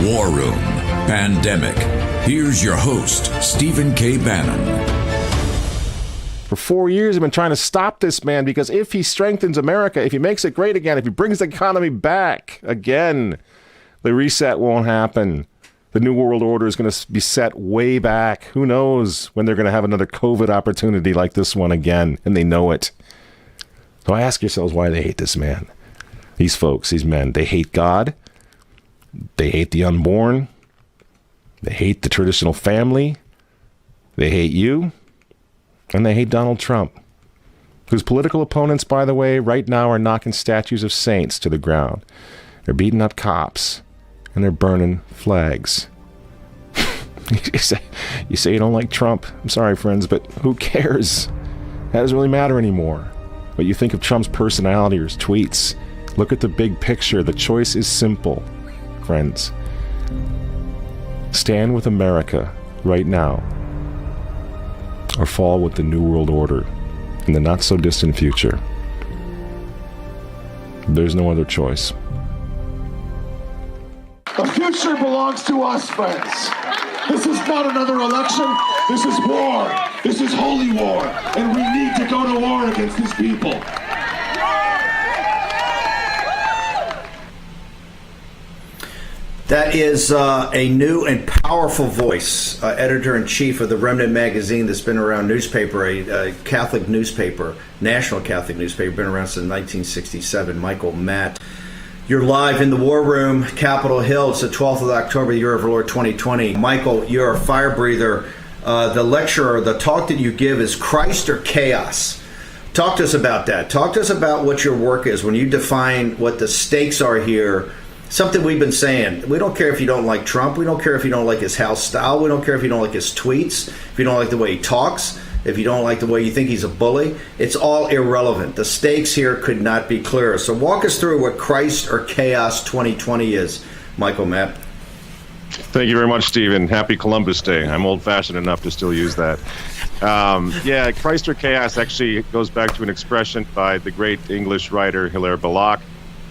War Room Pandemic. Here's your host, Stephen K. Bannon. For 4 years, I've been trying to stop this man because if he strengthens America, if he makes it great again, if he brings the economy back again, the reset won't happen. The New World Order is going to be set way back. Who knows when they're going to have another COVID opportunity like this one again, and they know it. So ask yourselves why they hate this man. These folks, these men, they hate God. They hate the unborn. They hate the traditional family. They hate you. And they hate Donald Trump, whose political opponents, by the way, right now are knocking statues of saints to the ground. They're beating up cops, and they're burning flags. You say you don't like Trump. I'm sorry, friends, but who cares? That doesn't really matter anymore. What you think of Trump's personality or his tweets. Look at the big picture. The choice is simple, friends. Stand with America right now, or fall with the New World Order in the not-so-distant future. There's no other choice. The future belongs to us, friends. This is not another election. This is war. This is holy war. And we need to go to war against these people. That is a new and powerful voice, editor-in-chief of the Remnant magazine that's been around, newspaper, a Catholic newspaper, national Catholic newspaper, been around since 1967, Michael Matt. You're live in the War Room, Capitol Hill. It's the 12th of October, the year of our Lord 2020. Michael, you're a fire breather. The lecture, the talk that you give is Christ or Chaos. Talk to us about that. Talk to us about what your work is when you define what the stakes are here. Something we've been saying. We don't care if you don't like Trump. We don't care if you don't like his house style. We don't care if you don't like his tweets. If you don't like the way he talks. If you don't like the way you think he's a bully. It's all irrelevant. The stakes here could not be clearer. So walk us through what Christ or Chaos 2020 is, Michael Matt. Thank you very much, Stephen. Happy Columbus Day. I'm old-fashioned enough to still use that. Christ or Chaos actually goes back to an expression by the great English writer Hilaire Belloc.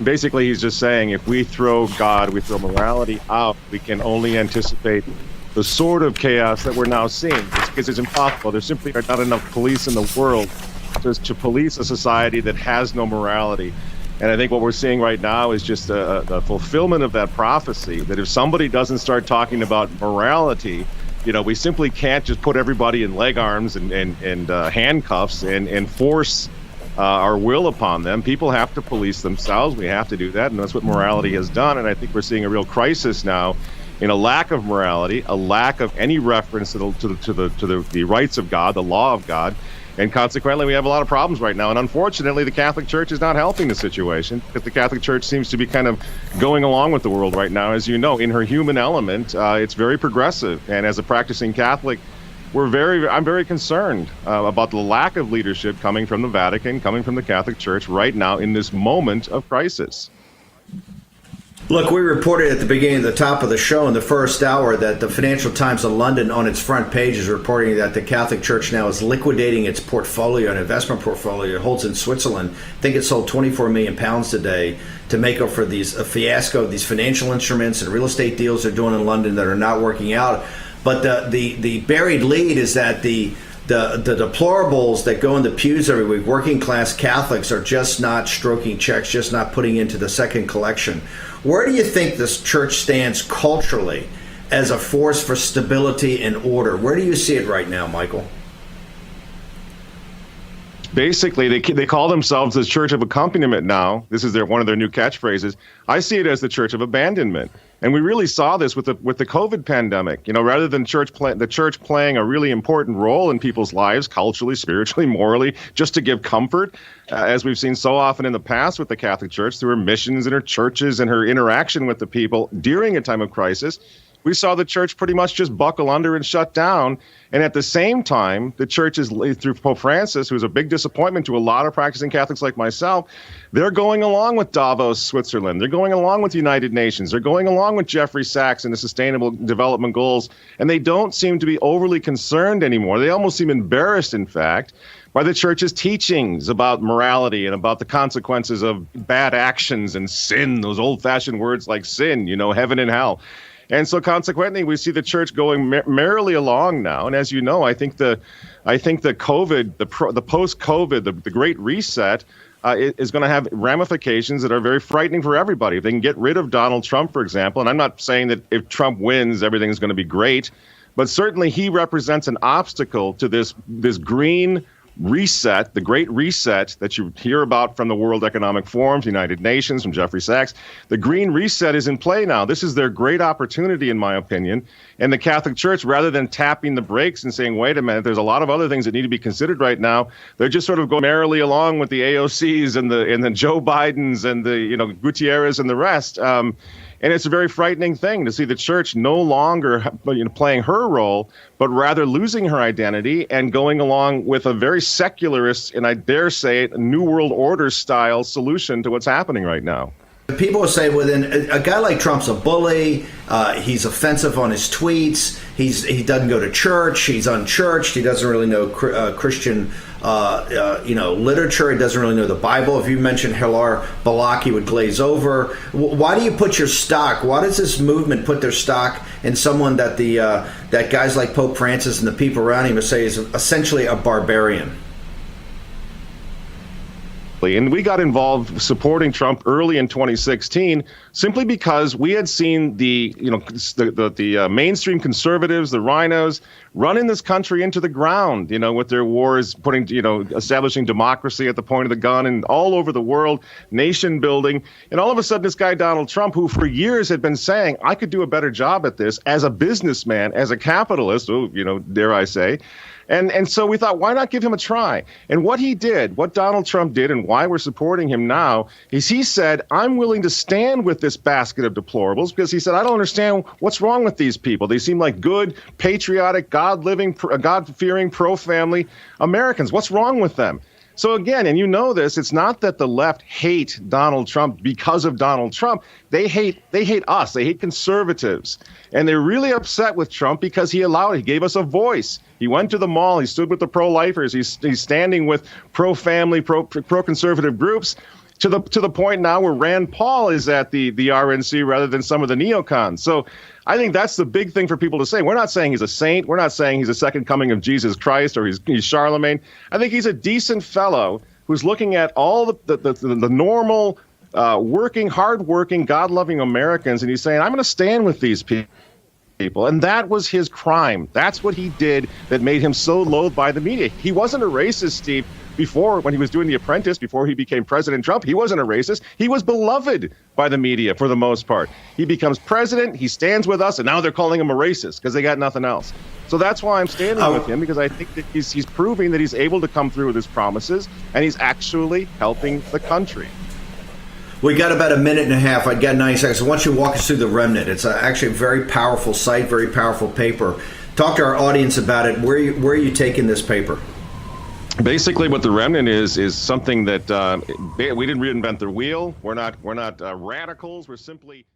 Basically, he's just saying if we throw God, we throw morality out, we can only anticipate the sort of chaos that we're now seeing. It's because it's impossible. There simply are not enough police in the world to police a society that has no morality. And I think what we're seeing right now is just the fulfillment of that prophecy, that if somebody doesn't start talking about morality, we simply can't just put everybody in leg arms and handcuffs and force our will upon them. People have to police themselves. We have to do that, and that's what morality has done. And I think we're seeing a real crisis now in a lack of morality, a lack of any reference to the rights of God, the law of God, and consequently, we have a lot of problems right now. And unfortunately, the Catholic Church is not helping the situation, because the Catholic Church seems to be kind of going along with the world right now. As you know, in her human element, it's very progressive. And as a practicing Catholic, I'm very concerned about the lack of leadership coming from the Vatican, coming from the Catholic Church right now in this moment of crisis. Look, we reported at the beginning of the top of the show in the first hour that the Financial Times of London on its front page is reporting that the Catholic Church now is liquidating its portfolio, an investment portfolio it holds in Switzerland. I think it sold 24 million pounds today to make up for a fiasco of these financial instruments and real estate deals they're doing in London that are not working out. But the buried lead is that the deplorables that go in the pews every week, working class Catholics, are just not stroking checks, just not putting into the second collection. Where do you think this church stands culturally as a force for stability and order? Where do you see it right now, Michael? Basically, they call themselves the Church of Accompaniment now. This is one of their new catchphrases. I see it as the Church of Abandonment. And we really saw this with the COVID pandemic. Rather than the church playing a really important role in people's lives, culturally, spiritually, morally, just to give comfort, as we've seen so often in the past with the Catholic Church through her missions and her churches and her interaction with the people during a time of crisis, we saw the church pretty much just buckle under and shut down. And at the same time, the church is, through Pope Francis, who's a big disappointment to a lot of practicing Catholics like myself, they're going along with Davos, Switzerland. They're going along with the United Nations. They're going along with Jeffrey Sachs and the Sustainable Development Goals. And they don't seem to be overly concerned anymore. They almost seem embarrassed, in fact, by the church's teachings about morality and about the consequences of bad actions and sin, those old-fashioned words like sin, heaven and hell. And so consequently, we see the church going merrily along now. And as you know, I think the COVID, the post-COVID, the Great Reset is going to have ramifications that are very frightening for everybody. If they can get rid of Donald Trump, for example, and I'm not saying that if Trump wins, everything's going to be great, but certainly he represents an obstacle to this green reset, the Great Reset that you hear about from the World Economic Forum, United Nations, from Jeffrey Sachs. The Green Reset is in play now. This is their great opportunity, in my opinion. And the Catholic Church, rather than tapping the brakes and saying, wait a minute, there's a lot of other things that need to be considered right now, they're just sort of going merrily along with the AOCs and the Joe Bidens and the Gutierrez and the rest. And it's a very frightening thing to see the church no longer playing her role, but rather losing her identity and going along with a very secularist, and I dare say, a New World Order style solution to what's happening right now. People will say, well, then a guy like Trump's a bully. He's offensive on his tweets. He doesn't go to church. He's unchurched. He doesn't really know Christian literature. He doesn't really know the Bible. If you mentioned Hilaire Belloc, he would glaze over. Why do you put your stock? Why does this movement put their stock in someone that that guys like Pope Francis and the people around him would say is essentially a barbarian? And we got involved supporting Trump early in 2016 simply because we had seen the mainstream conservatives, the rhinos, running this country into the ground, with their wars, establishing democracy at the point of the gun and all over the world, nation building. And all of a sudden, this guy, Donald Trump, who for years had been saying, I could do a better job at this as a businessman, as a capitalist, dare I say. And so we thought, why not give him a try? And what Donald Trump did, and why we're supporting him now, is he said, I'm willing to stand with this basket of deplorables, because he said, I don't understand what's wrong with these people. They seem like good, patriotic, God-fearing, pro-family Americans. What's wrong with them? So again, and you know this, it's not that the left hate Donald Trump because of Donald Trump. They hate us. They hate conservatives. And they're really upset with Trump because he gave us a voice. He went to the mall. He stood with the pro-lifers. He's standing with pro-family, pro-conservative groups to the point now where Rand Paul is at the RNC rather than some of the neocons. So I think that's the big thing for people to say. We're not saying he's a saint. We're not saying he's a second coming of Jesus Christ or he's Charlemagne. I think he's a decent fellow who's looking at all the normal, hardworking, God-loving Americans, and he's saying, I'm going to stand with these people. And that was his crime. That's what he did that made him so loathed by the media. He wasn't a racist, Steve. Before, when he was doing The Apprentice, before he became President Trump, he wasn't a racist. He was beloved by the media for the most part. He becomes president, he stands with us, and now they're calling him a racist because they got nothing else. So that's why I'm standing with him, because I think that he's proving that he's able to come through with his promises, and he's actually helping the country. We got about a minute and a half. I got 90 seconds. So why don't you walk us through The Remnant? It's actually a very powerful site, very powerful paper. Talk to our audience about it. Where are you taking this paper? Basically, what The Remnant is something that we didn't reinvent the wheel. We're not radicals. We're simply